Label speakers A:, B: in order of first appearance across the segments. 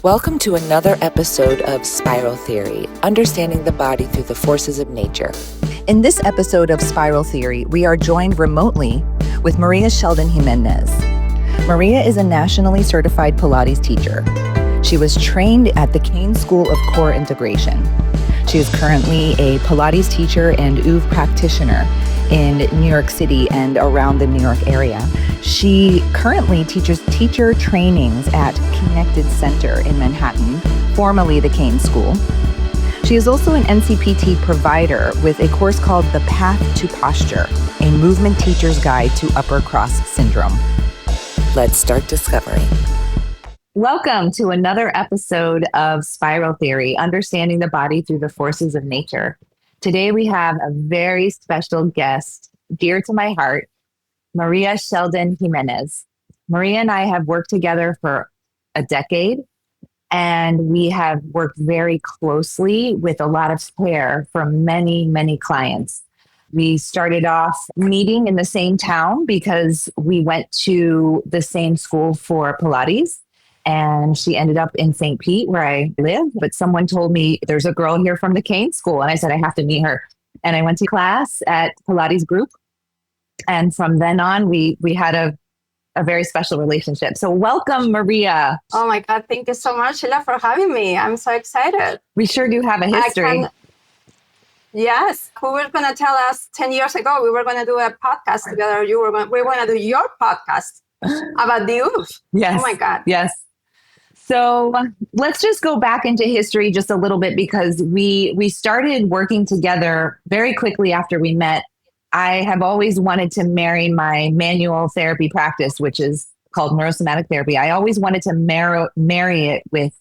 A: Welcome to another episode of Spiral Theory, understanding the body through the forces of nature. In this episode of Spiral Theory, we are joined remotely with Maria Sheldon Jimenez. Maria is a nationally certified Pilates teacher. She was trained at the Kane School of Core Integration. She is currently a Pilates teacher and OOV practitioner in New York City and around the New York area. She currently teaches teacher trainings at Connected Center in Manhattan, formerly the Kane School. She is also an NCPT provider with a course called The Path to Posture, a movement teacher's guide to upper cross syndrome. Let's start discovering. Welcome to another episode of Spiral Theory, understanding the body through the forces of nature. Today we have a very special guest, dear to my heart, Maria Sheldon Jimenez. Maria and I have worked together for a decade, and we have worked very closely with a lot of care for many, many clients. We started off meeting in the same town because we went to the same school for Pilates. And she ended up in St. Pete, where I live. But someone told me there's a girl here from the Kane School. And I said, I have to meet her. And I went to class at Pilates group. And from then on, we had a very special relationship. So welcome, Maria.
B: Oh my God. Thank you so much, Shila, for having me. I'm so excited.
A: We sure do have a history.
B: Yes. Who was going to tell us 10 years ago we were going to do a podcast together? We were going to do your podcast about the OOV.
A: Yes.
B: Oh my God.
A: Yes. So let's just go back into history just a little bit, because we started working together very quickly after we met. I have always wanted to marry my manual therapy practice, which is called neurosomatic therapy. I always wanted to marry it with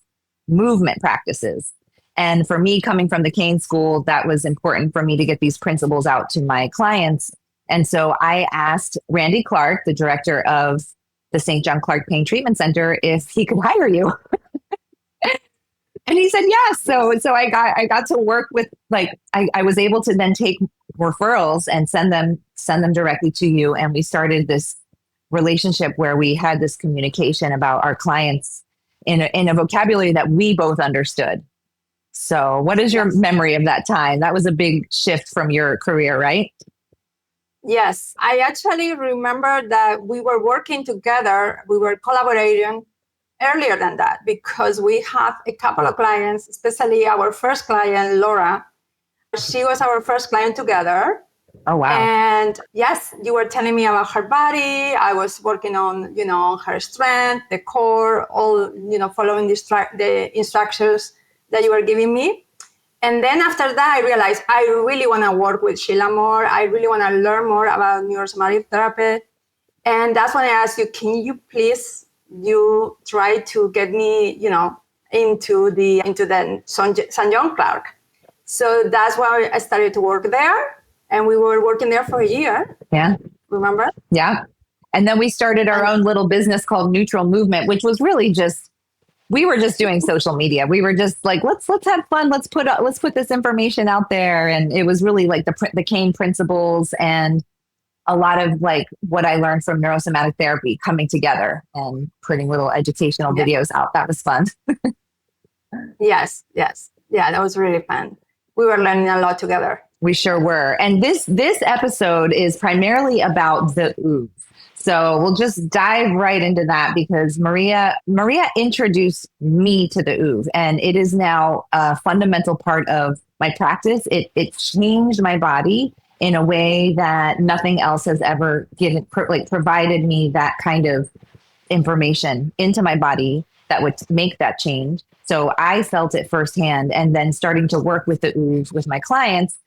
A: movement practices. And for me, coming from the Kane School, that was important for me to get these principles out to my clients. And so I asked Randy Clark, the director of the St. John Clark Pain Treatment Center, if he could hire you. And he said yes. So I got to work with, I was able to then take referrals and send them directly to you. And we started this relationship where we had this communication about our clients in a vocabulary that we both understood. So what is your memory of that time? That was a big shift from your career, right?
B: Yes, I actually remember that we were working together. We were collaborating earlier than that because we have a couple of clients, especially our first client, Laura. She was our first client together.
A: Oh, wow.
B: And yes, you were telling me about her body. I was working on, her strength, the core, all, following the instructions that you were giving me. And then after that, I realized I really want to work with Shila more. I really want to learn more about neurosomatic therapy. And that's when I asked you, can you please, try to get me, into the St. John Clark. So that's why I started to work there. And we were working there for a year.
A: Yeah.
B: Remember?
A: Yeah. And then we started our own little business called Neutral Movement, which was really we were just doing social media. We were just like, let's have fun. Let's put this information out there. And it was really like the Kane principles and a lot of like what I learned from neurosomatic therapy coming together and putting little educational videos out. That was fun.
B: Yes. Yeah, that was really fun. We were learning a lot together.
A: We sure were. And this episode is primarily about the OOV. So we'll just dive right into that because Maria introduced me to the OOV, and it is now a fundamental part of my practice. It changed my body in a way that nothing else has ever provided me that kind of information into my body that would make that change. So I felt it firsthand, and then starting to work with the OOV with my clients,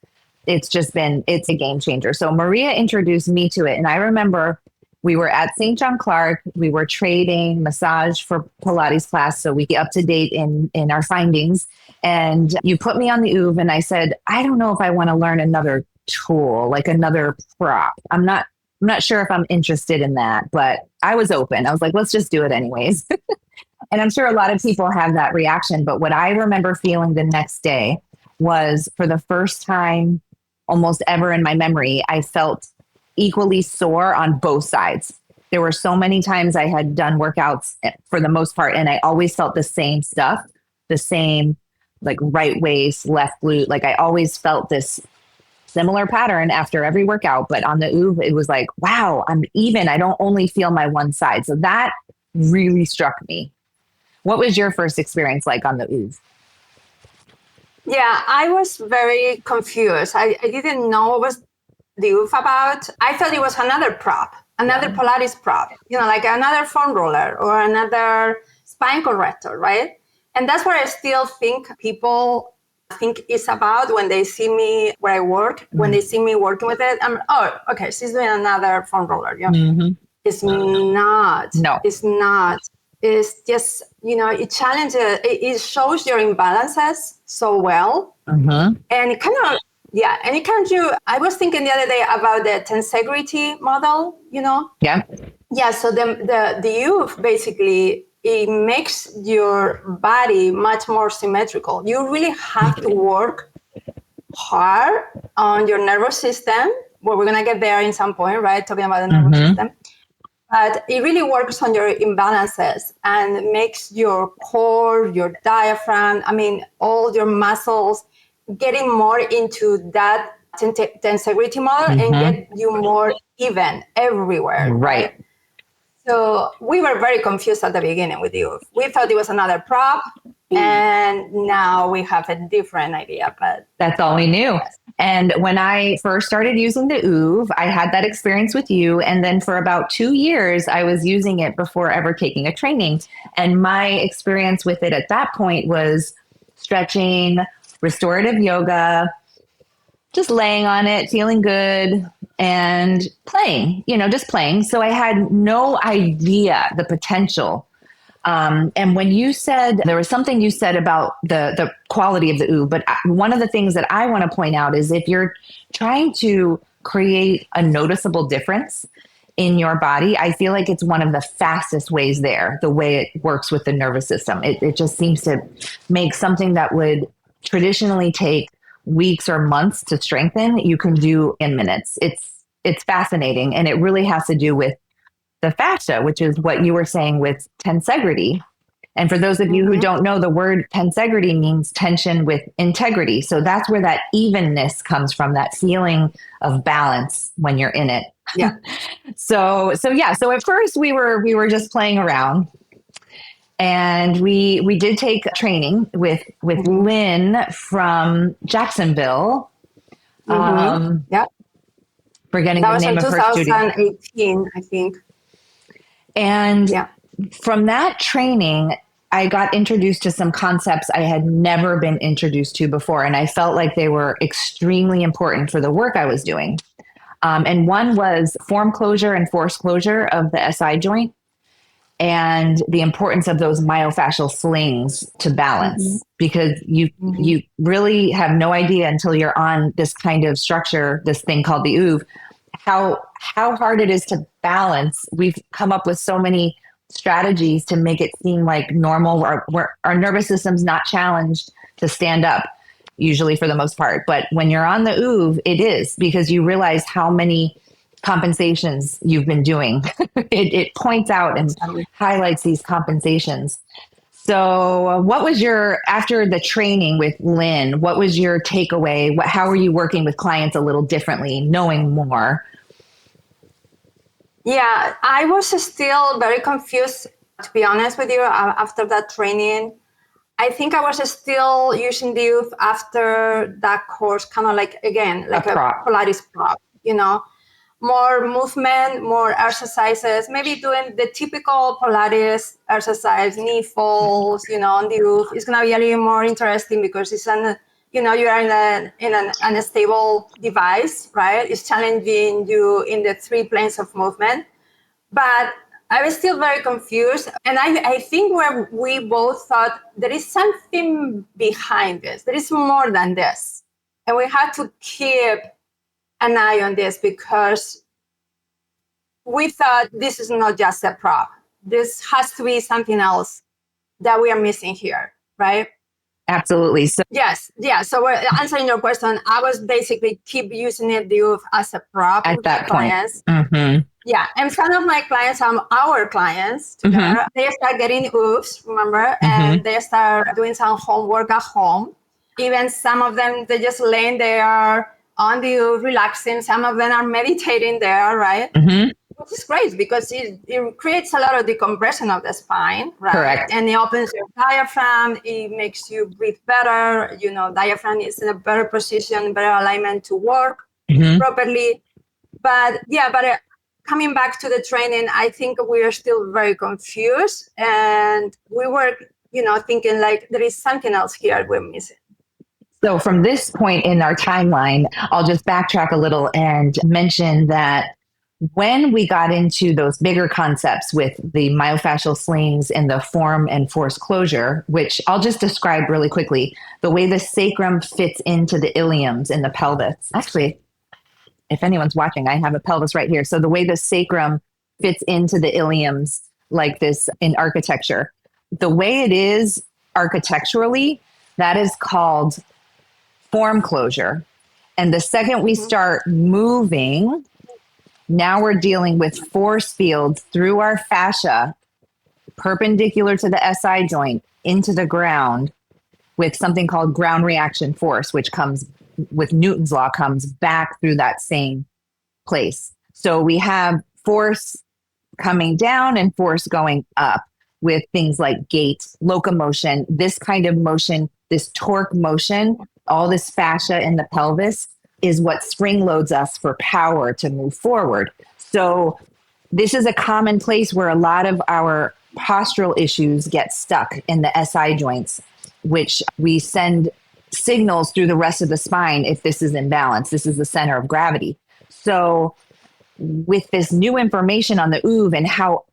A: it's a game changer. So Maria introduced me to it, and I remember we were at St. John Clark. We were trading massage for Pilates class, so we get up to date in our findings. And you put me on the OOV, and I said, I don't know if I want to learn another tool, like another prop. I'm not sure if I'm interested in that, but I was open. I was like, let's just do it anyways. And I'm sure a lot of people have that reaction. But what I remember feeling the next day was, for the first time almost ever in my memory, I felt equally sore on both sides. There were so many times I had done workouts for the most part, and I always felt the same stuff, the same like right waist, left glute. Like I always felt this similar pattern after every workout. But on the OOV, it was like, wow, I'm even. I don't only feel my one side. So that really struck me. What was your first experience like on the OOV?
B: Yeah, I was very confused. I didn't know what was the OOV about. I thought it was another prop, another Pilates prop, like another foam roller or another spine corrector, right? And that's what I still think people think it's about when they see me where I work, when they see me working with it. Okay, she's doing another foam roller. Yeah.
A: Mm-hmm.
B: It's not.
A: No.
B: It's not. It's just, it challenges, it shows your imbalances so well.
A: Mm-hmm.
B: And it kind of, and it kind of, I was thinking the other day about the tensegrity model,
A: Yeah.
B: Yeah, so the OOV basically, it makes your body much more symmetrical. You really have to work hard on your nervous system. Well, we're going to get there in some point, right? Talking about the nervous system. But it really works on your imbalances and makes your core, your diaphragm, all your muscles getting more into that tensegrity model and get you more even everywhere. Right? So we were very confused at the beginning with the OOV. We thought it was another prop, and now we have a different idea. But
A: that's all we knew. Yes. And when I first started using the OOV, I had that experience with you. And then for about 2 years, I was using it before ever taking a training. And my experience with it at that point was stretching, restorative yoga, just laying on it, feeling good, and playing, just playing. So I had no idea the potential. And when you said, there was something you said about the quality of the OOV, but one of the things that I want to point out is if you're trying to create a noticeable difference in your body, I feel like it's one of the fastest ways there, the way it works with the nervous system. It just seems to make something that would traditionally take weeks or months to strengthen, you can do in minutes. It's fascinating. And it really has to do with the fascia, which is what you were saying with tensegrity. And for those of you who don't know, the word tensegrity means tension with integrity. So that's where that evenness comes from, that feeling of balance when you're in it.
B: Yeah.
A: So at first we were just playing around. And we did take training with Lynn from Jacksonville.
B: Yeah.
A: Forgetting the name of her studio.
B: That was in 2018, I think.
A: And from that training, I got introduced to some concepts I had never been introduced to before. And I felt like they were extremely important for the work I was doing. And one was form closure and force closure of the SI joint, and the importance of those myofascial slings to balance, because you really have no idea until you're on this kind of structure, this thing called the OOV, how hard it is to balance. We've come up with so many strategies to make it seem like normal, where our nervous system's not challenged to stand up, usually for the most part. But when you're on the OOV, it is, because you realize how many compensations you've been doing. It points out and highlights these compensations. So what was after the training with Lynn, what was your takeaway? How are you working with clients a little differently, knowing more?
B: Yeah, I was still very confused, to be honest with you, after that training. I think I was still using the OOV after that course, kind of like, again, like a Pilates prop, more movement, more exercises, maybe doing the typical Pilates exercise, knee falls, on the OOV. It's going to be a little more interesting because it's you are in an unstable device, right? It's challenging you in the 3 planes of movement. But I was still very confused. And I think where we both thought there is something behind this. There is more than this. And we had to keep an eye on this, because we thought this is not just a prop. This has to be something else that we are missing here, right?
A: Absolutely. So
B: Yes, yeah. So answering your question, I was basically keep using the OOV as a prop
A: at
B: with my
A: that point.
B: clients.
A: Mm-hmm.
B: Yeah, and some of my clients, our clients together, they start getting OOVs, remember, and they start doing some homework at home. Even some of them, they just laying there on the OOV, relaxing. Some of them are meditating there, right? Which is great because it creates a lot of decompression of the spine, right?
A: Correct.
B: And it opens your diaphragm. It makes you breathe better. You know, diaphragm is in a better position, better alignment to work properly. But coming back to the training, I think we are still very confused, and we were, thinking like there is something else here we're missing.
A: So from this point in our timeline, I'll just backtrack a little and mention that when we got into those bigger concepts with the myofascial slings and the form and force closure, which I'll just describe really quickly, the way the sacrum fits into the iliums in the pelvis. Actually, if anyone's watching, I have a pelvis right here. So the way the sacrum fits into the iliums like this in architecture, the way it is architecturally, that is called form closure. And the second we start moving, now we're dealing with force fields through our fascia, perpendicular to the SI joint into the ground with something called ground reaction force, which comes with Newton's law, comes back through that same place. So we have force coming down and force going up with things like gait, locomotion, this kind of motion, this torque motion, all this fascia in the pelvis is what spring loads us for power to move forward. So this is a common place where a lot of our postural issues get stuck in the SI joints, which we send signals through the rest of the spine if this is imbalance. This is the center of gravity. So with this new information on the OOV and how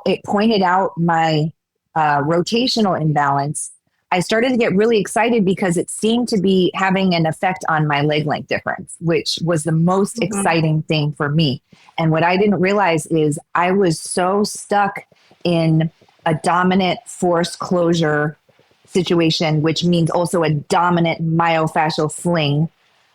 A: it pointed out my rotational imbalance, I started to get really excited because it seemed to be having an effect on my leg length difference, which was the most exciting thing for me. And what I didn't realize is I was so stuck in a dominant force closure situation, which means also a dominant myofascial sling,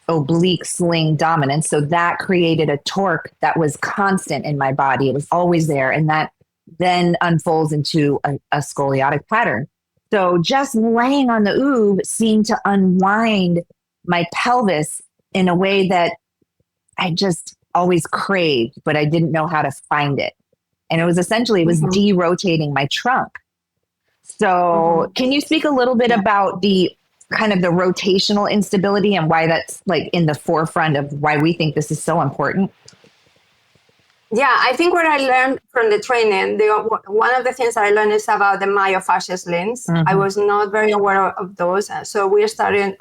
A: oblique sling dominance. So that created a torque that was constant in my body. It was always there. And that then unfolds into a scoliotic pattern. So just laying on the OOV seemed to unwind my pelvis in a way that I just always craved, but I didn't know how to find it. And it was de-rotating my trunk. So can you speak a little bit about the kind of the rotational instability and why that's like in the forefront of why we think this is so important?
B: Yeah, I think what I learned from the training, one of the things I learned is about the myofascial slings. I was not very aware of those. So we started,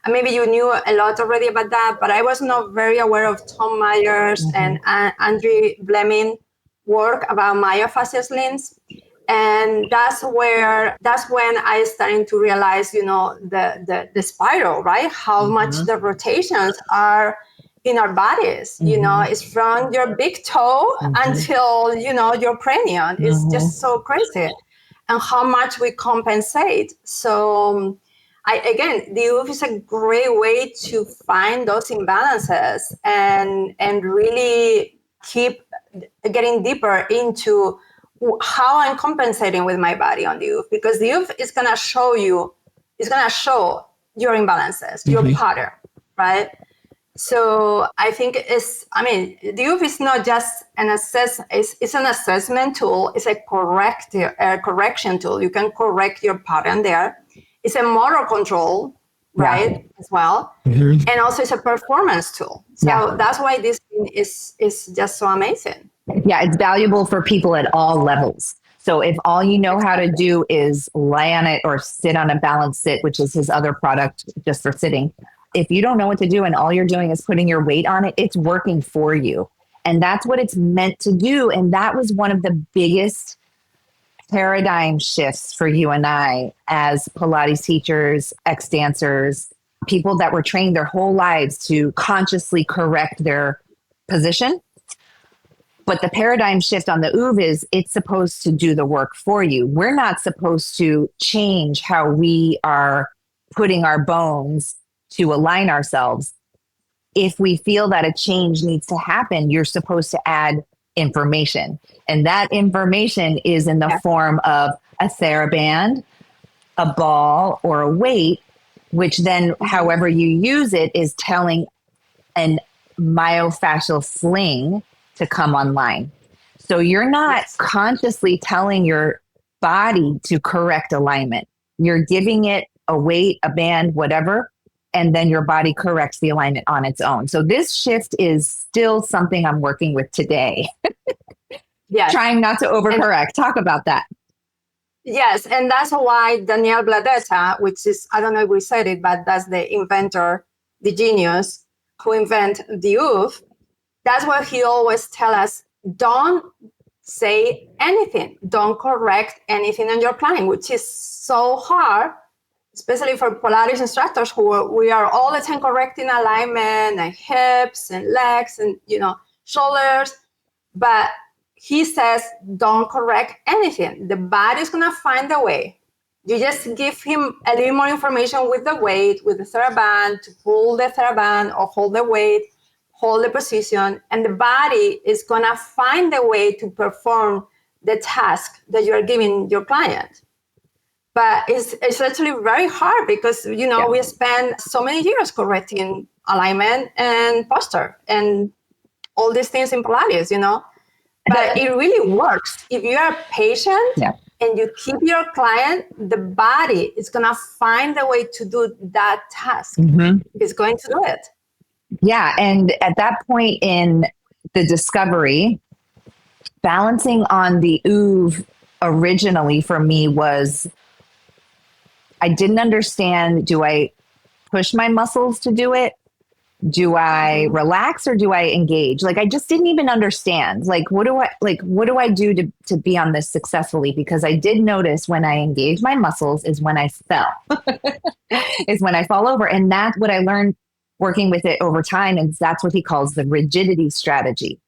B: maybe you knew a lot already about that, but I was not very aware of Tom Myers and Andrew Fleming work about myofascial slings. And that's when I started to realize, the spiral, right? How much the rotations are in our bodies, it's from your big toe until, your cranium. It's just so crazy. And how much we compensate. So the OOV is a great way to find those imbalances and really keep getting deeper into how I'm compensating with my body on the OOV, because the OOV is going to show your imbalances, your pattern, right? So I think the OOV is not just it's an assessment tool. It's a correction tool. You can correct your pattern there. It's a motor control, right, as well. And also it's a performance tool. So that's why this thing is just so amazing.
A: Yeah, it's valuable for people at all levels. So if all you know how to do is lie on it or sit on a balanced sit, which is his other product just for sitting, if you don't know what to do and all you're doing is putting your weight on it, it's working for you. And that's what it's meant to do. And that was one of the biggest paradigm shifts for you and I as Pilates teachers, ex-dancers, people that were trained their whole lives to consciously correct their position. But the paradigm shift on the OOV is it's supposed to do the work for you. We're not supposed to change how we are putting our bones to align ourselves. If we feel that a change needs to happen, you're supposed to add information. And that information is in the form of a TheraBand, a ball, or a weight, which then, however you use it, is telling an myofascial sling to come online. So you're not consciously telling your body to correct alignment. You're giving it a weight, a band, whatever, and then your body corrects the alignment on its own. So this shift is still something I'm working with today. Trying not to overcorrect. Talk about that.
B: Yes, and that's why Daniel Bladetta, which is, I don't know if we said it, but that's the inventor, the genius who invented the OOV. That's why he always tells us, don't say anything. Don't correct anything on your client, which is so hard, especially for Pilates instructors who we are all the time correcting alignment and hips and legs and, shoulders. But he says, don't correct anything. The body's going to find a way. You just give him a little more information with the weight, with the TheraBand, to pull the TheraBand or hold the weight, hold the position, and the body is going to find a way to perform the task that you're giving your client. But it's actually very hard because, we spend so many years correcting alignment and posture and all these things in Pilates, But it really works. If you are patient and you keep your client, the body is going to find a way to do that task. It's going to do it.
A: Yeah. And at that point in the discovery, balancing on the OOV originally for me was, I didn't understand, do I push my muscles to do it? Do I relax or do I engage? Like, I just didn't even understand. Like, what do I do to be on this successfully? Because I did notice when I engage my muscles is when I fell, is when I fall over. And that's what I learned working with it over time. And that's what he calls the rigidity strategy.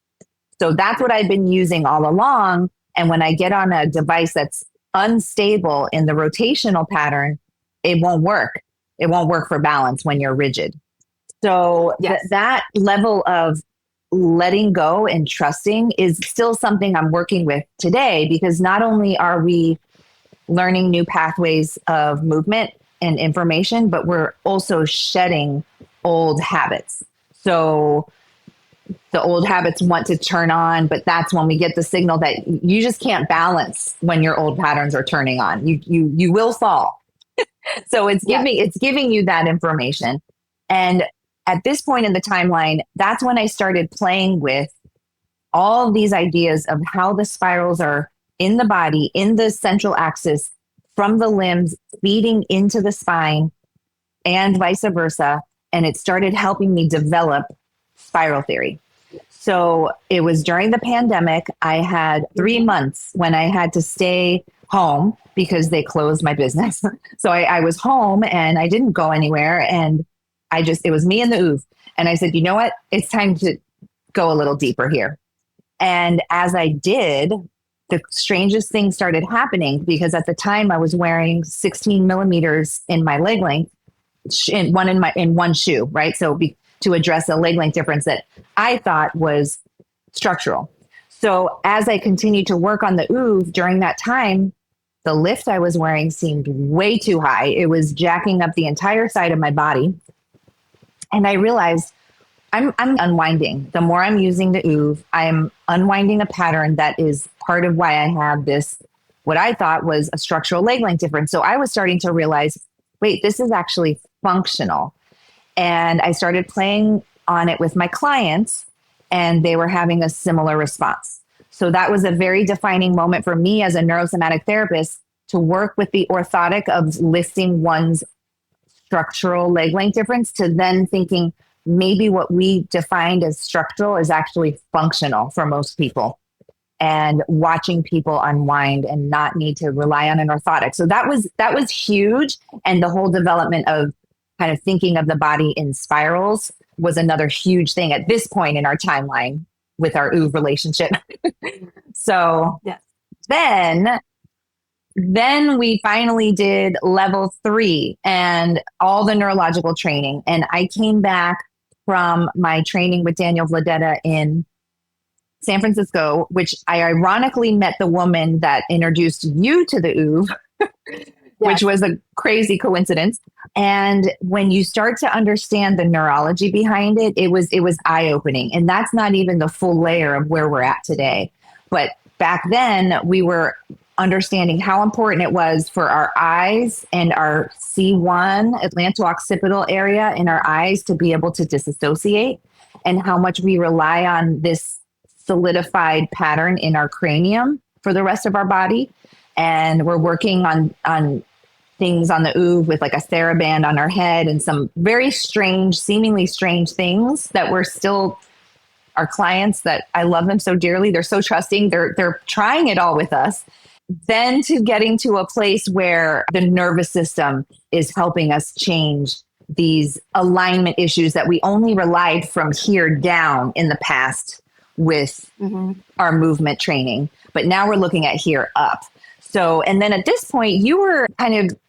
A: So that's what I've been using all along. And when I get on a device that's unstable in the rotational pattern, it won't work. It won't work for balance when you're rigid. So that level of letting go and trusting is still something I'm working with today, because not only are we learning new pathways of movement and information, but we're also shedding old habits. So the old habits want to turn on, but that's when we get the signal that you just can't balance when your old patterns are turning on. You will fall. So it's giving you that information. And at this point in the timeline, that's when I started playing with all of these ideas of how the spirals are in the body, in the central axis, from the limbs, feeding into the spine, and vice versa. And it started helping me develop spiral theory. So it was during the pandemic. I had 3 months when I had to stay home because they closed my business. So I was home and I didn't go anywhere. And it was me and the OOV. And I said, you know what? It's time to go a little deeper here. And as I did, the strangest thing started happening, because at the time I was wearing 16 millimeters in my leg length, in one shoe, right? So to address a leg length difference that I thought was structural. So as I continued to work on the OOV during that time, the lift I was wearing seemed way too high. It was jacking up the entire side of my body. And I realized I'm unwinding. The more I'm using the OOV, I am unwinding a pattern that is part of why I have this, what I thought was a structural leg length difference. So I was starting to realize, wait, this is actually functional. And I started playing on it with my clients, and they were having a similar response. So that was a very defining moment for me as a neurosomatic therapist, to work with the orthotic of lifting one's structural leg length difference to then thinking maybe what we defined as structural is actually functional for most people, and watching people unwind and not need to rely on an orthotic. So that was huge. And the whole development of kind of thinking of the body in spirals was another huge thing at this point in our timeline. with our OOV relationship. So
B: Yes.
A: then we finally did level 3 and all the neurological training. And I came back from my training with Daniel Vladeta in San Francisco, which I ironically met the woman that introduced you to the OOV, which
B: Yes.
A: was a crazy coincidence. And when you start to understand the neurology behind it, it was eye-opening. And that's not even the full layer of where we're at today. But back then, we were understanding how important it was for our eyes and our C1, atlanto-occipital area in our eyes to be able to disassociate, and how much we rely on this solidified pattern in our cranium for the rest of our body. And we're working on things on the OOV with like a TheraBand on our head and some very strange, seemingly strange things that we're still, our clients that I love them so dearly. They're so trusting. They're trying it all with us. Then to getting to a place where the nervous system is helping us change these alignment issues that we only relied from here down in the past with our movement training. But now we're looking at here up. So, and then at this point, you were kind of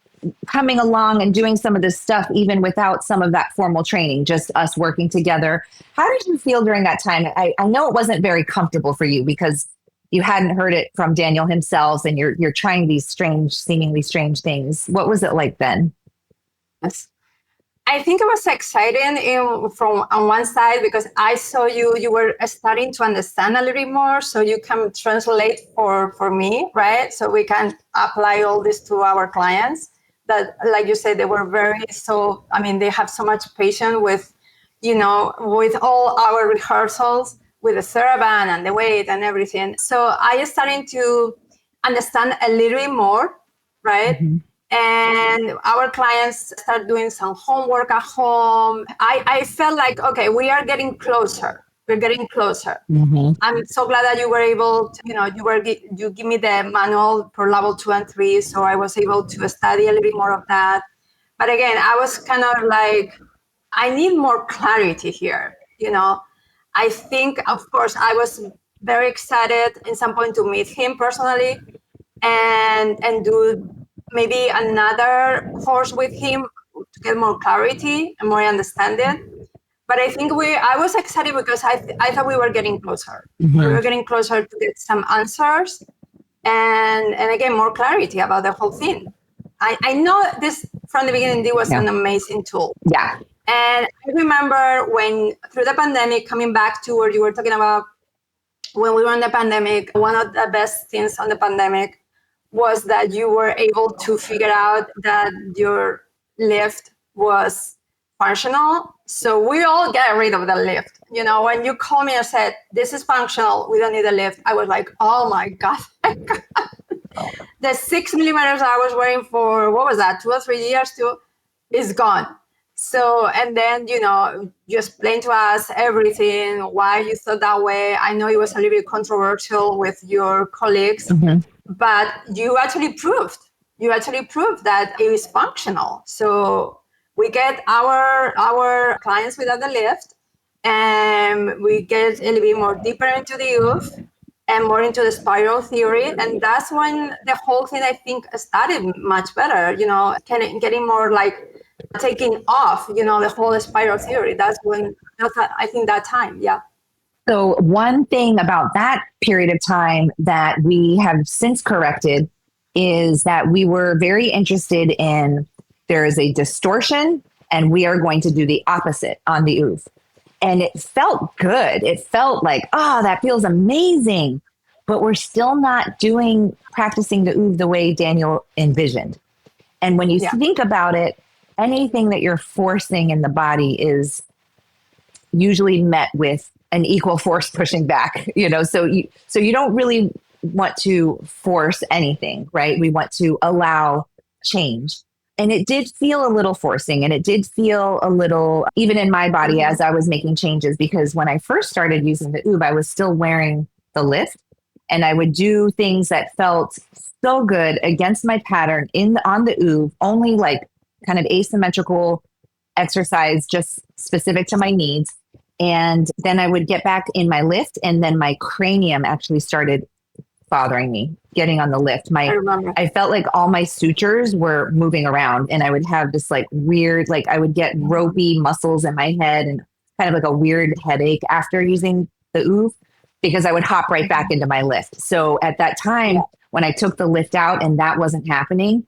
A: coming along and doing some of this stuff, even without some of that formal training, just us working together. How did you feel during that time? I know it wasn't very comfortable for you because you hadn't heard it from Daniel himself and you're trying these strange, seemingly strange things. What was it like then?
B: Yes. I think it was exciting from on one side because I saw you were starting to understand a little bit more, so you can translate for me, right? So we can apply all this to our clients that, like you said, they were they have so much patience with, with all our rehearsals, with the TheraBand and the weight and everything. So I started to understand a little bit more, right? Mm-hmm. And our clients start doing some homework at home. I felt like, okay, we are getting closer. We're getting closer. Mm-hmm. I'm so glad that you were able to, you give me the manual for level 2 and 3. So I was able to study a little bit more of that. But again, I was kind of like, I need more clarity here. I think, of course, I was very excited in some point to meet him personally and do maybe another course with him to get more clarity and more understanding. But I think I was excited because I thought we were getting closer. Mm-hmm. We were getting closer to get some answers and again, more clarity about the whole thing. I know this from the beginning, it was an amazing tool.
A: Yeah.
B: And I remember when through the pandemic, coming back to what you were talking about, when we were in the pandemic, one of the best things on the pandemic was that you were able to figure out that your lift was functional. So we all get rid of the lift. When you called me and said, this is functional, we don't need a lift, I was like, oh my God. The 6 millimeters I was wearing for, what was that, 2 or 3 years too, is gone. So, and then, you explained to us everything, why you thought that way. I know it was a little bit controversial with your colleagues, but you actually proved that it is functional. So we get our clients without the lift, and we get a little bit more deeper into the OOV and more into the spiral theory. And that's when the whole thing, I think, started much better, getting more like taking off, the whole spiral theory. That's I think that time. Yeah.
A: So one thing about that period of time that we have since corrected is that we were very interested in there is a distortion and we are going to do the opposite on the OOV. And it felt good. It felt like, that feels amazing. But we're still not practicing the OOV the way Daniel envisioned. And when you think about it, anything that you're forcing in the body is usually met with an equal force pushing back, so you don't really want to force anything, right? We want to allow change. And it did feel a little forcing, and it did feel a little, even in my body as I was making changes, because when I first started using the OOV, I was still wearing the lift, and I would do things that felt so good against my pattern on the OOV, only like kind of asymmetrical exercise, just specific to my needs. And then I would get back in my lift, and then my cranium actually started bothering me getting on the lift. I felt like all my sutures were moving around, and I would have this like weird, like I would get ropey muscles in my head and kind of like a weird headache after using the OOV, because I would hop right back into my lift. So at that time, when I took the lift out and that wasn't happening,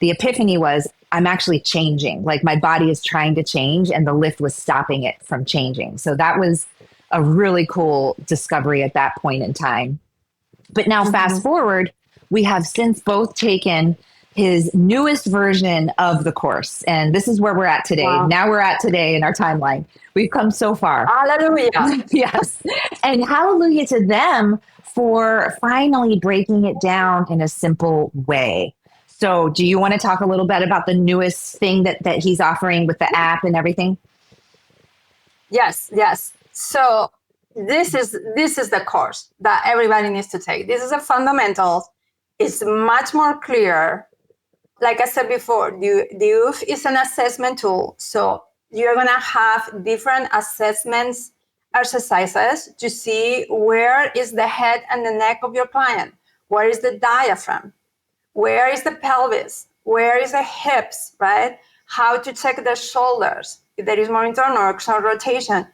A: the epiphany was I'm actually changing. Like my body is trying to change, and the lift was stopping it from changing. So that was a really cool discovery at that point in time. But now fast forward, we have since both taken his newest version of the course. And this is where we're at today. Wow. Now we're at today in our timeline. We've come so far.
B: Hallelujah.
A: Yes. And hallelujah to them for finally breaking it down in a simple way. So do you want to talk a little bit about the newest thing that he's offering with the app and everything?
B: Yes. So this is the course that everybody needs to take. This is a fundamental. It's much more clear. Like I said before, the OOV is an assessment tool. So you're going to have different assessments, exercises to see where is the head and the neck of your client. Where is the diaphragm? Where is the pelvis? Where is the hips, right? How to check the shoulders, if there is more internal or external rotation.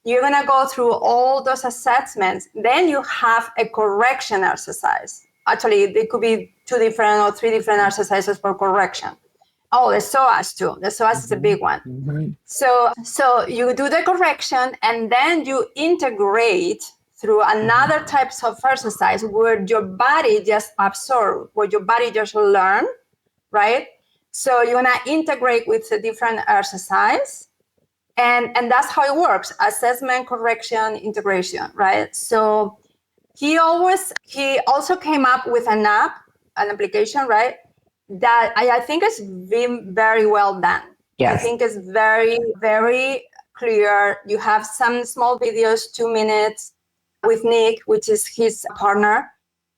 B: You're going to go through all those assessments. Then you have a correction exercise. Actually, there could be 2 different or 3 different exercises for correction. Oh, the psoas too. The psoas is a big one. Mm-hmm. So you do the correction, and then you integrate through another types of exercise where your body just absorb, where your body just learn, right? So you're going to integrate with a different exercise. And that's how it works. Assessment, correction, integration, right? So he also came up with an application, right? That I think is very well done. Yes. I think it's very, very clear. You have some small videos, 2 minutes with Nick, which is his partner.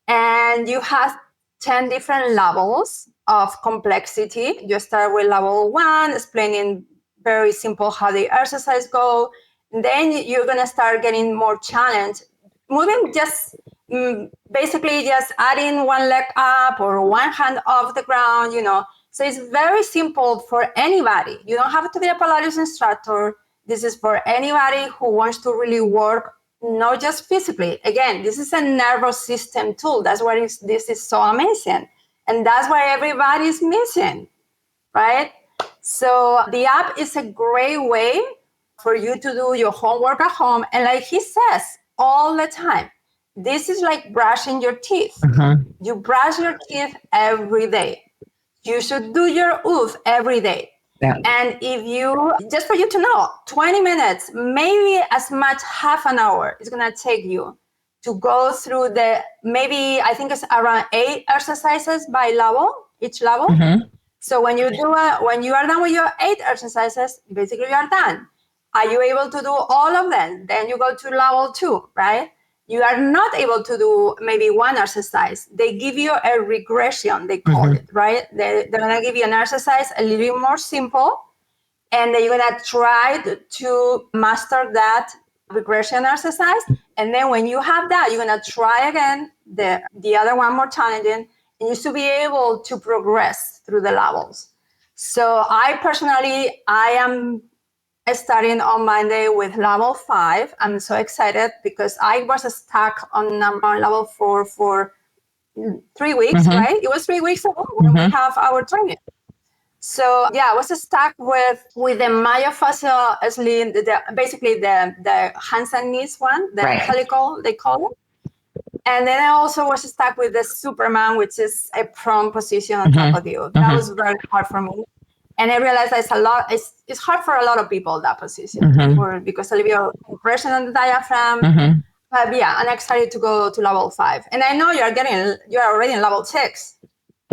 B: And you have 10 different levels of complexity. You start with level 1, explaining very simple how the exercise go. And then you're going to start getting more challenge, moving basically just adding one leg up or one hand off the ground, So it's very simple for anybody. You don't have to be a Pilates instructor. This is for anybody who wants to really work, not just physically. Again, this is a nervous system tool. That's why this is so amazing. And that's why everybody's missing, right? So the app is a great way for you to do your homework at home. And like he says all the time, this is like brushing your teeth. You brush your teeth every day. You should do your OOV every day. Yeah. And if you, just for you to know, 20 minutes, maybe as much half an hour, it's going to take you to go through maybe I think it's around 8 exercises by level, each level. So when you are done with your 8 exercises, basically you are done. Are you able to do all of them? Then you go to level 2, right? You are not able to do maybe one exercise. They give you a regression, they call it, right? They're going to give you an exercise a little bit more simple, and then you're going to try to master that regression exercise. And then when you have that, you're going to try again the other one more challenging, and you should be able to progress through the levels. So I am starting on Monday with level 5. I'm so excited because I was stuck on level 4 for 3 weeks, right? It was 3 weeks ago when we have our training. So yeah, I was stuck with the myofascial sling, basically the hands and knees one, the helical, they call it. And then I also was stuck with the Superman, which is a prone position on top of you. That was very hard for me. And I realized it's hard for a lot of people, that position, because a little bit of compression on the diaphragm. But yeah, I'm excited to go to level 5. And I know you're already in level 6.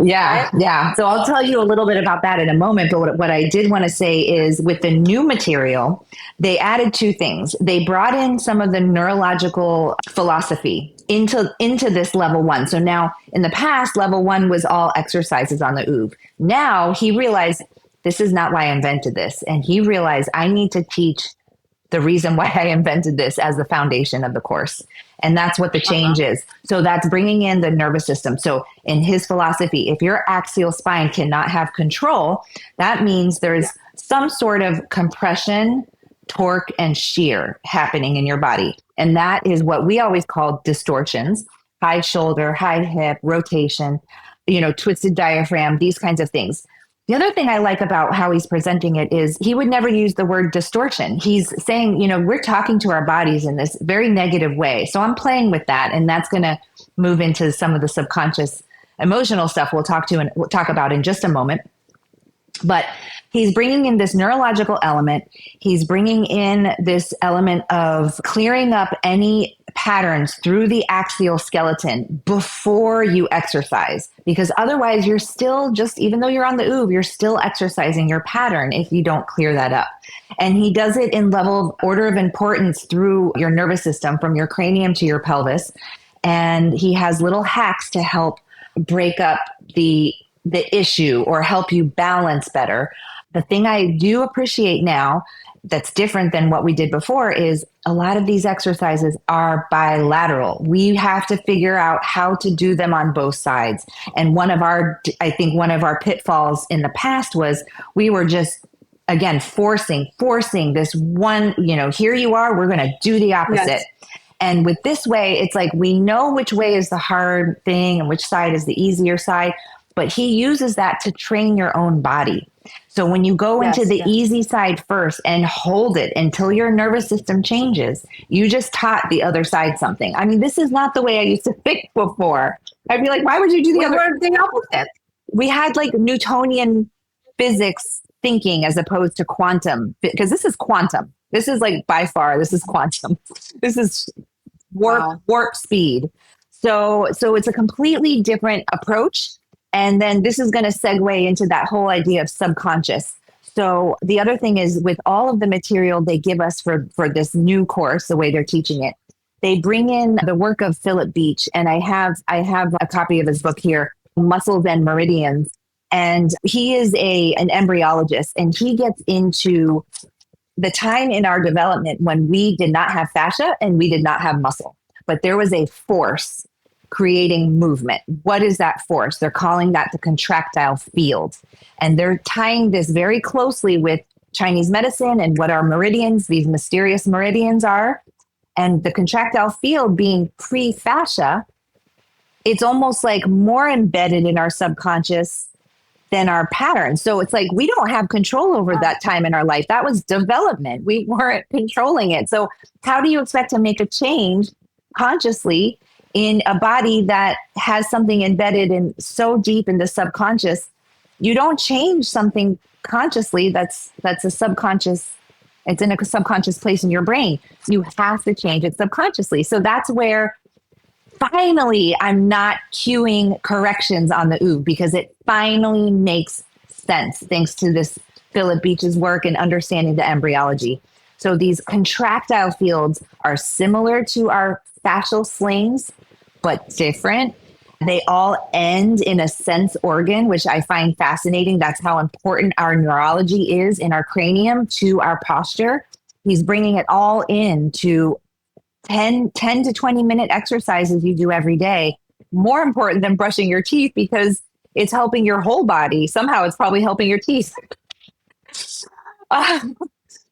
A: Yeah, right? Yeah. So I'll tell you a little bit about that in a moment. But what I did want to say is with the new material, they added 2 things. They brought in some of the neurological philosophy into this level 1. So now in the past, level 1 was all exercises on the OOV. Now he realized this is not why I invented this. And he realized I need to teach the reason why I invented this as the foundation of the course. And that's what the change is. So that's bringing in the nervous system. So in his philosophy, if your axial spine cannot have control, that means there's some sort of compression, torque, and shear happening in your body. And that is what we always call distortions: high shoulder, high hip, rotation, twisted diaphragm, these kinds of things. The other thing I like about how he's presenting it is he would never use the word distortion. He's saying, we're talking to our bodies in this very negative way. So I'm playing with that. And that's going to move into some of the subconscious emotional stuff we'll talk about in just a moment. But he's bringing in this neurological element. He's bringing in this element of clearing up any patterns through the axial skeleton before you exercise, because otherwise you're still even though you're on the OOV, you're still exercising your pattern if you don't clear that up. And he does it in level of order of importance through your nervous system, from your cranium to your pelvis. And he has little hacks to help break up the issue or help you balance better. The thing I do appreciate now that's different than what we did before is a lot of these exercises are bilateral. We have to figure out how to do them on both sides. And I think one of our pitfalls in the past was we were just, again, forcing this one, here you are, we're going to do the opposite. Yes. And with this way, it's like we know which way is the hard thing and which side is the easier side, but he uses that to train your own body. So when you go into the easy side first and hold it until your nervous system changes, you just taught the other side something. I mean, this is not the way I used to think before. I'd be like, why would you do the opposite? We had like Newtonian physics thinking as opposed to quantum, because this is quantum. This is like by far, this is quantum. This is warp speed. So it's a completely different approach. And then this is going to segue into that whole idea of subconscious. So the other thing is, with all of the material they give us for this new course, the way they're teaching it, they bring in the work of Philip Beach. And I have a copy of his book here, Muscles and Meridians. And he is an embryologist, and he gets into the time in our development when we did not have fascia and we did not have muscle, but there was a force creating movement. What is that force? They're calling that the contractile field. And they're tying this very closely with Chinese medicine and what our meridians, these mysterious meridians are. And the contractile field being pre-fascia, it's almost like more embedded in our subconscious than our patterns. So it's like we don't have control over that time in our life. That was development. We weren't controlling it. So how do you expect to make a change consciously in a body that has something embedded in so deep in the subconscious? You don't change something consciously that's a subconscious, it's in a subconscious place in your brain. You have to change it subconsciously. So that's where finally I'm not cueing corrections on the OOV, because it finally makes sense thanks to this Philip Beach's work and understanding the embryology. So these contractile fields are similar to our fascial slings, but different. They all end in a sense organ, which I find fascinating. That's how important our neurology is in our cranium to our posture. He's bringing it all in to 10 to 20 minute exercises you do every day. More important than brushing your teeth, because it's helping your whole body. Somehow it's probably helping your teeth.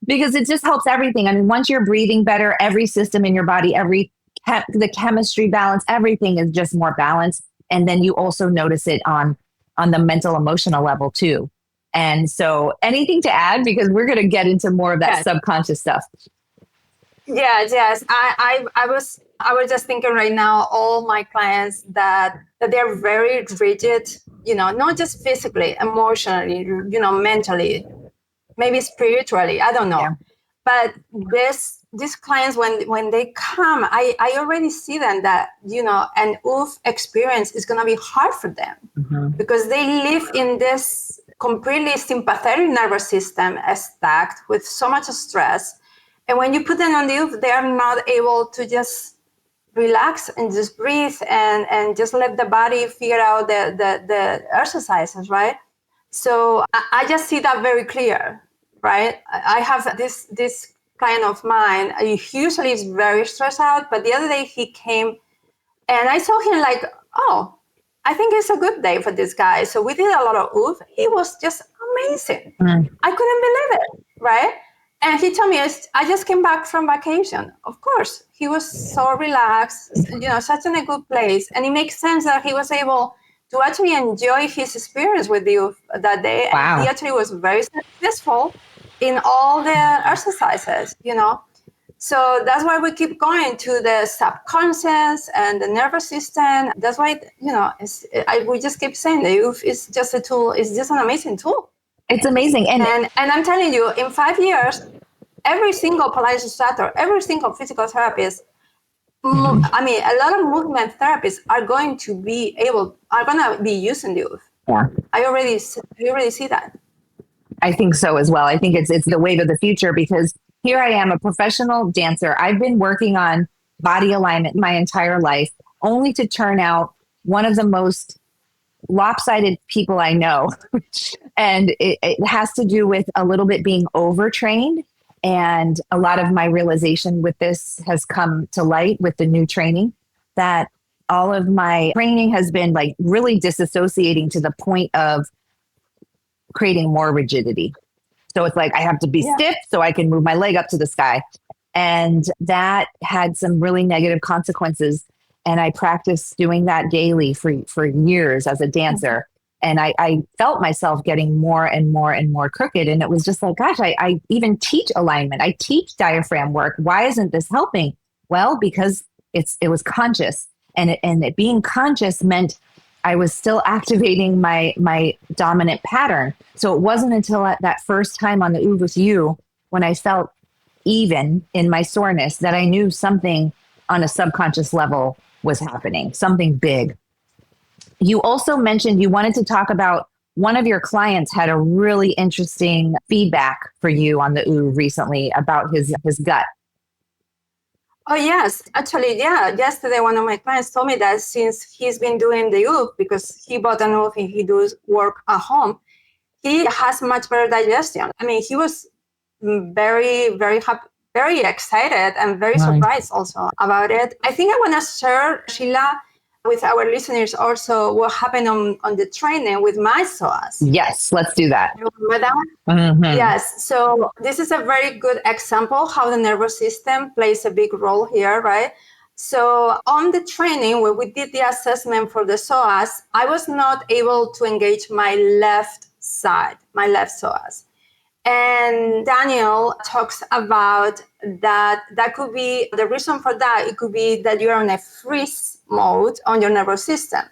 A: Because it just helps everything. I mean, once you're breathing better, every system in your body, the chemistry balance, everything is just more balanced. And then you also notice it on the mental, emotional level too. And so anything to add, because we're going to get into more of that subconscious stuff.
B: Yes. I was just thinking right now, all my clients that they're very rigid, not just physically, emotionally, mentally, maybe spiritually, I don't know. Yeah. But these clients, when they come, I already see them that, an OOV experience is going to be hard for them because they live in this completely sympathetic nervous system stacked with so much stress. And when you put them on the OOV, they are not able to just relax and just breathe and just let the body figure out the exercises, right? So I just see that very clear, right? I have this client of mine. He usually is very stressed out, but the other day he came and I saw him like, oh, I think it's a good day for this guy. So we did a lot of OOV. He was just amazing. I couldn't believe it, right? And he told me, I just came back from vacation. Of course, he was so relaxed, such in a good place. And it makes sense that he was able to actually enjoy his experience with you that day.
A: Wow.
B: And he actually was very successful in all the exercises, So that's why we keep going to the subconscious and the nervous system. That's why, we just keep saying the OOV is just a tool. It's just an amazing tool.
A: It's amazing.
B: And I'm telling you, in 5 years, every single Pilates instructor, every single physical therapist, a lot of movement therapists are going to be using the OOV.
A: Yeah.
B: I already see that.
A: I think so as well. I think it's the way to the future, because here I am, a professional dancer. I've been working on body alignment my entire life, only to turn out one of the most lopsided people I know. And it has to do with a little bit being overtrained. And a lot of my realization with this has come to light with the new training, that all of my training has been like really disassociating to the point of creating more rigidity. So it's like I have to be stiff so I can move my leg up to the sky. And that had some really negative consequences. And I practiced doing that daily for years as a dancer. And I felt myself getting more and more and more crooked. And it was just like, gosh, I even teach alignment. I teach diaphragm work. Why isn't this helping? Well, because it was conscious. And it being conscious meant I was still activating my dominant pattern. So it wasn't until that first time on the OOV with you, when I felt even in my soreness, that I knew something on a subconscious level was happening, something big. You also mentioned you wanted to talk about one of your clients had a really interesting feedback for you on the OOV recently about his gut.
B: Oh, yes. Actually, yesterday, one of my clients told me that since he's been doing the OOV, because he bought an OOV and he does work at home, he has much better digestion. I mean, he was very, very happy, very excited and very surprised also about it. I think I want to share, Shila, with our listeners also what happened on the training with my psoas.
A: Yes, let's do that.
B: You remember that?
A: Mm-hmm.
B: Yes. So this is a very good example how the nervous system plays a big role here, right? So on the training where we did the assessment for the psoas, I was not able to engage my left side, my left psoas. And Daniel talks about that could be, the reason for that, it could be that you're in a freeze mode on your nervous system.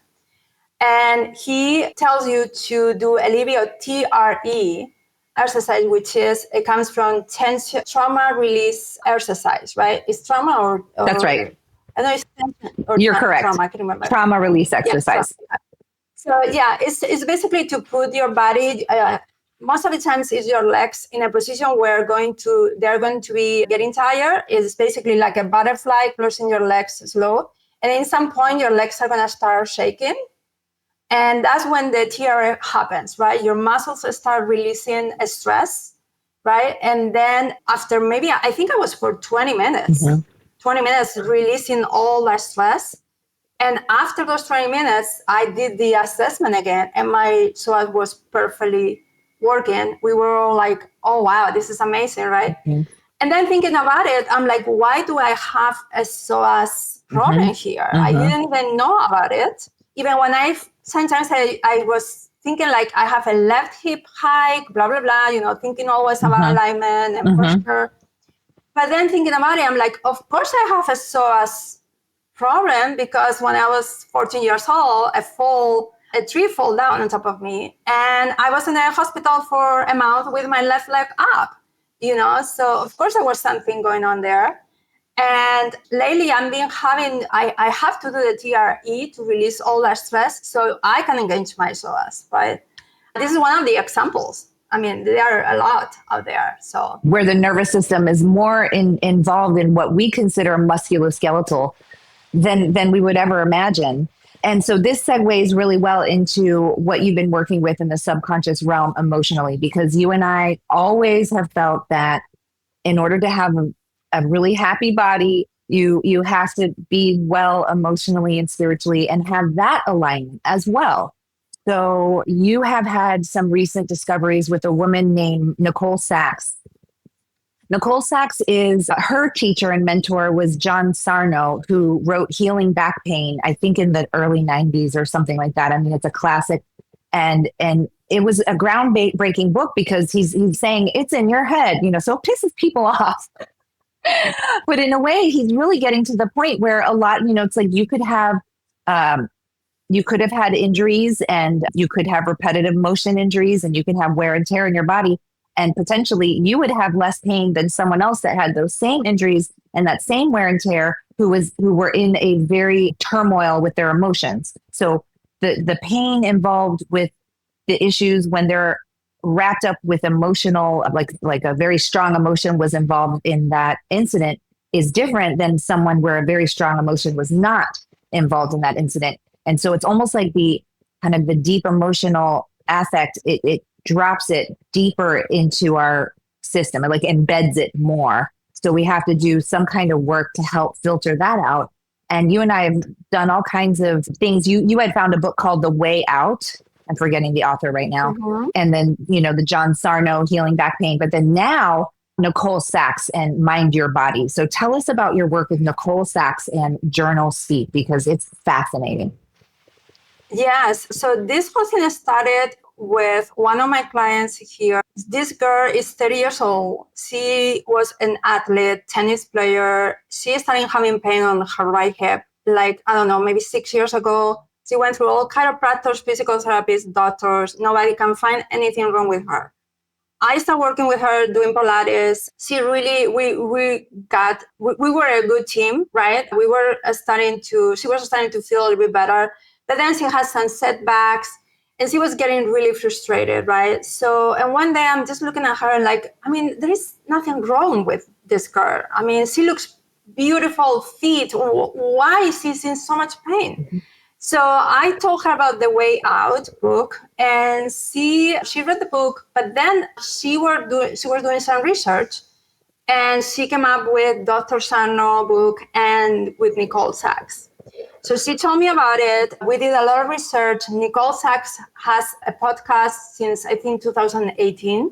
B: And he tells you to do a little bit of TRE exercise, which it comes from tension, trauma release exercise, right? It's trauma or
A: That's right.
B: I know it's tension or
A: You're correct.
B: Trauma, I can remember.
A: Trauma release exercise.
B: Yeah, so it's basically to put your body, most of the times is your legs in a position where they're going to be getting tired. It's basically like a butterfly closing your legs slow. And in some point, your legs are going to start shaking. And that's when the TRE happens, right? Your muscles start releasing a stress, right? And then after maybe, I think I was for 20 minutes, 20 minutes releasing all that stress. And after those 20 minutes, I did the assessment again. And my psoas was perfectly working. We were all like, oh, wow, this is amazing, right? And then thinking about it, I'm like, why do I have a psoas problem here? I didn't even know about it. Even when sometimes I was thinking like I have a left hip hike, blah, blah, blah, thinking always about alignment and posture. But then thinking about it, I'm like, of course I have a psoas problem, because when I was 14 years old, a tree fell down on top of me. And I was in a hospital for a month with my left leg up, so of course there was something going on there. And lately I have to do the TRE to release all that stress so I can engage my psoas, right? This is one of the examples. I mean, there are a lot out there. So
A: where the nervous system is more involved in what we consider musculoskeletal than we would ever imagine. And so this segues really well into what you've been working with in the subconscious realm emotionally, because you and I always have felt that in order to have a really happy body, you have to be well emotionally and spiritually and have that alignment as well. So you have had some recent discoveries with a woman named Nicole Sachs. Nicole Sachs is her teacher and mentor was John Sarno, who wrote Healing Back Pain, I think in the early 90s or something like that. I mean, it's a classic. And it was a groundbreaking book because he's saying it's in your head, so it pisses people off. But in a way, he's really getting to the point where a lot, it's like you could have had injuries and you could have repetitive motion injuries and you can have wear and tear in your body. And potentially you would have less pain than someone else that had those same injuries and that same wear and tear who were in a very turmoil with their emotions. So the pain involved with the issues when they're wrapped up with emotional, like a very strong emotion was involved in that incident is different than someone where a very strong emotion was not involved in that incident. And so it's almost like the kind of the deep emotional affect, it drops it deeper into our system. It like embeds it more. So we have to do some kind of work to help filter that out. And you and I have done all kinds of things. You had found a book called The Way Out. I'm forgetting the author right now. Mm-hmm. And then, the John Sarno Healing Back Pain. But then now Nicole Sachs and Mind Your Body. So tell us about your work with Nicole Sachs and Journal Speak, because it's fascinating.
B: Yes. So this whole thing started with one of my clients here. This girl is 30 years old. She was an athlete, tennis player. She started having pain on her right hip, maybe 6 years ago. She went through all chiropractors, physical therapists, doctors. Nobody can find anything wrong with her. I started working with her doing Pilates. She really, we were a good team, right? She was starting to feel a little bit better. But then she had some setbacks and she was getting really frustrated, right? So, and one day I'm just looking at her and there is nothing wrong with this girl. She looks beautiful, fit. Why is she in so much pain? Mm-hmm. So I told her about The Way Out book, and she read the book, but then she was doing some research, and she came up with Dr. Sarno book and with Nicole Sachs. So she told me about it. We did a lot of research. Nicole Sachs has a podcast since, I think, 2018.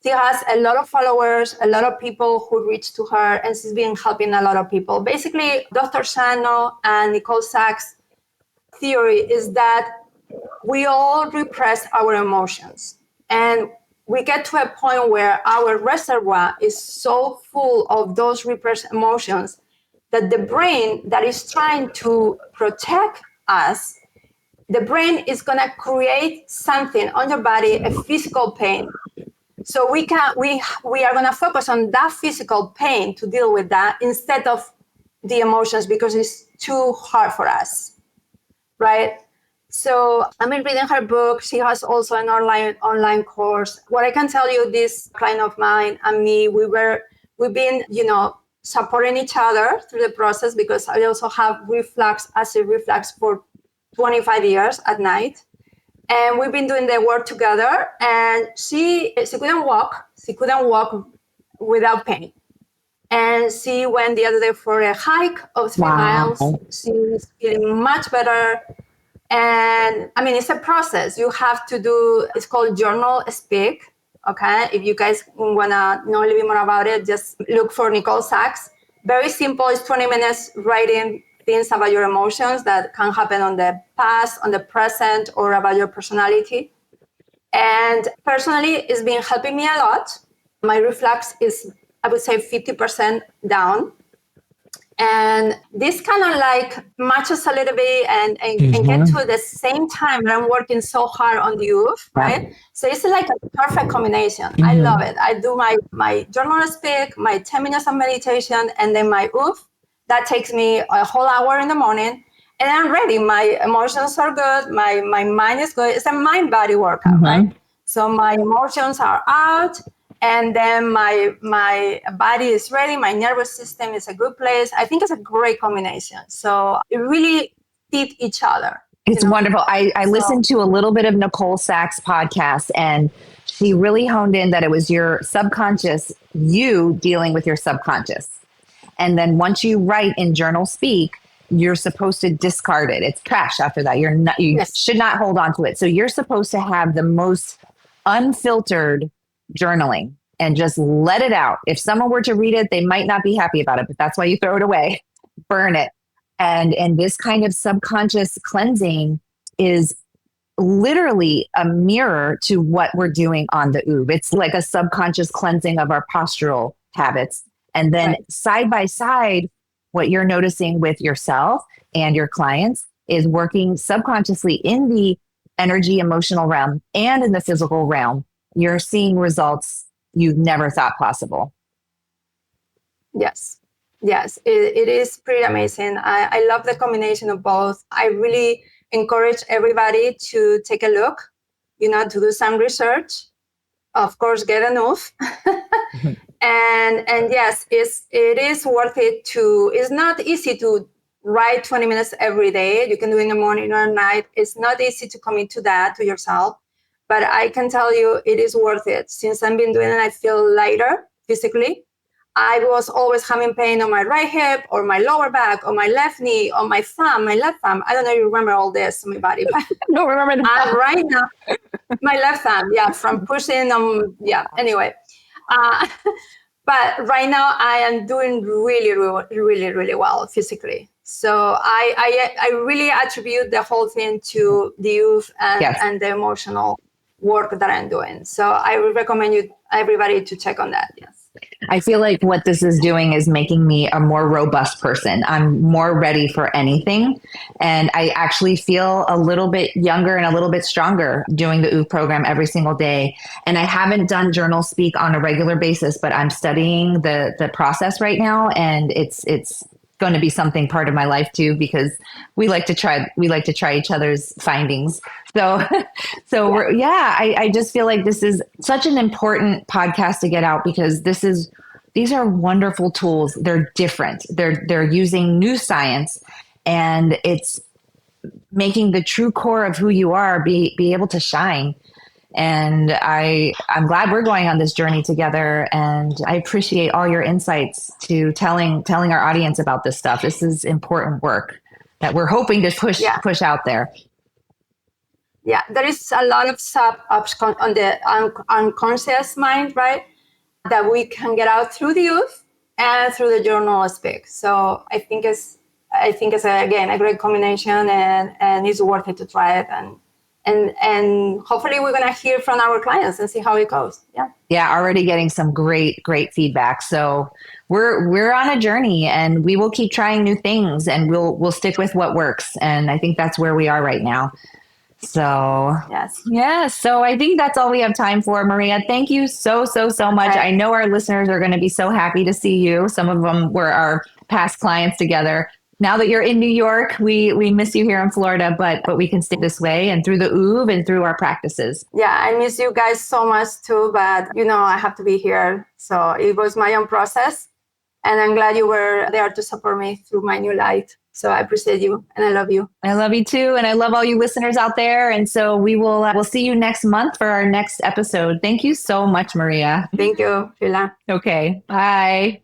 B: She has a lot of followers, a lot of people who reach to her, and she's been helping a lot of people. Basically, Dr. Sarno and Nicole Sachs' theory is that we all repress our emotions. And we get to a point where our reservoir is so full of those repressed emotions that the brain that is trying to protect us, the brain is going to create something on your body, a physical pain. So we are going to focus on that physical pain to deal with that instead of the emotions because it's too hard for us. Right? So I've been reading her book. She has also an online course. What I can tell you, this client of mine and me, we've been, supporting each other through the process because I also have acid reflux for 25 years at night. And we've been doing the work together, and she couldn't walk. She couldn't walk without pain. And she went the other day for a hike of 3 miles. She's feeling much better. And it's a process. You have to do, it's called Journal Speak. Okay. If you guys want to know a little bit more about it, just look for Nicole Sachs. Very simple. It's 20 minutes writing things about your emotions that can happen on the past, on the present, or about your personality. And personally, it's been helping me a lot. My reflux is, I would say, 50% down. And this kind of matches a little bit and get to the same time I'm working so hard on the OOV, right? So it's like a perfect combination. Mm-hmm. I love it. I do my journal speak, my 10 minutes of meditation, and then my OOV. That takes me a whole hour in the morning. And I'm ready. My emotions are good. My mind is good. It's a mind-body workout, mm-hmm. right? So my emotions are out. And then my body is ready. My nervous system is a good place. I think it's a great combination. So it really fit each other.
A: It's wonderful. I listened to a little bit of Nicole Sachs' podcast, and she really honed in that it was your subconscious, you dealing with your subconscious. And then once you write in Journal Speak, you're supposed to discard it. It's trash after that. You
B: Yes.
A: should not hold on to it. So you're supposed to have the most unfiltered journaling and just let it out. If someone were to read it, they might not be happy about it, but that's why you throw it away, burn it. And this kind of subconscious cleansing is literally a mirror to what we're doing on the OOV. It's like a subconscious cleansing of our postural habits. And then side by side, what you're noticing with yourself and your clients is working subconsciously in the energy emotional realm and in the physical realm. You're seeing results you've never thought possible.
B: Yes. Yes, it is pretty amazing. I love the combination of both. I really encourage everybody to take a look, to do some research. Of course, get an OOV. And yes, it is worth it it's not easy to write 20 minutes every day. You can do it in the morning or at night. It's not easy to commit to that, to yourself. But I can tell you it is worth it. Since I've been doing it, I feel lighter physically. I was always having pain on my right hip or my lower back or my left knee or my left thumb. I don't know if you remember all this on my body, but
A: No, remember that.
B: right now, my left thumb, from pushing anyway. But right now I am doing really, really, really, really well physically. So I really attribute the whole thing to the youth and the emotional work that I'm doing. So I would recommend everybody to check on that. Yes.
A: I feel like what this is doing is making me a more robust person. I'm more ready for anything. And I actually feel a little bit younger and a little bit stronger doing the OOV program every single day. And I haven't done Journal Speak on a regular basis, but I'm studying the process right now. And it's going to be something part of my life too, because we like to try each other's findings. So I just feel like this is such an important podcast to get out, because these are wonderful tools. They're different. They're using new science, and it's making the true core of who you are be able to shine. And I'm glad we're going on this journey together, and I appreciate all your insights to telling our audience about this stuff. This is important work that we're hoping to push out there.
B: Yeah, there is a lot of stuff on the unconscious mind, right, that we can get out through the youth and through the Journal Speak. So I think it's again a great combination, and it's worth it to try it. And hopefully we're going to hear from our clients and see how it goes. Yeah,
A: already getting some great feedback. So we're on a journey, and we will keep trying new things, and we'll stick with what works. And I think that's where we are right now. So yes. So I think that's all we have time for, Maria. Thank you so much. I know our listeners are going to be so happy to see you. Some of them were our past clients together. Now that you're in New York, we miss you here in Florida, but we can stay this way and through the OOV and through our practices.
B: Yeah, I miss you guys so much too, but I have to be here. So it was my own process, and I'm glad you were there to support me through my new light. So I appreciate you, and I love you.
A: I love you too, and I love all you listeners out there. And so we'll see you next month for our next episode. Thank you so much, Maria.
B: Thank you, Shila.
A: Okay, bye.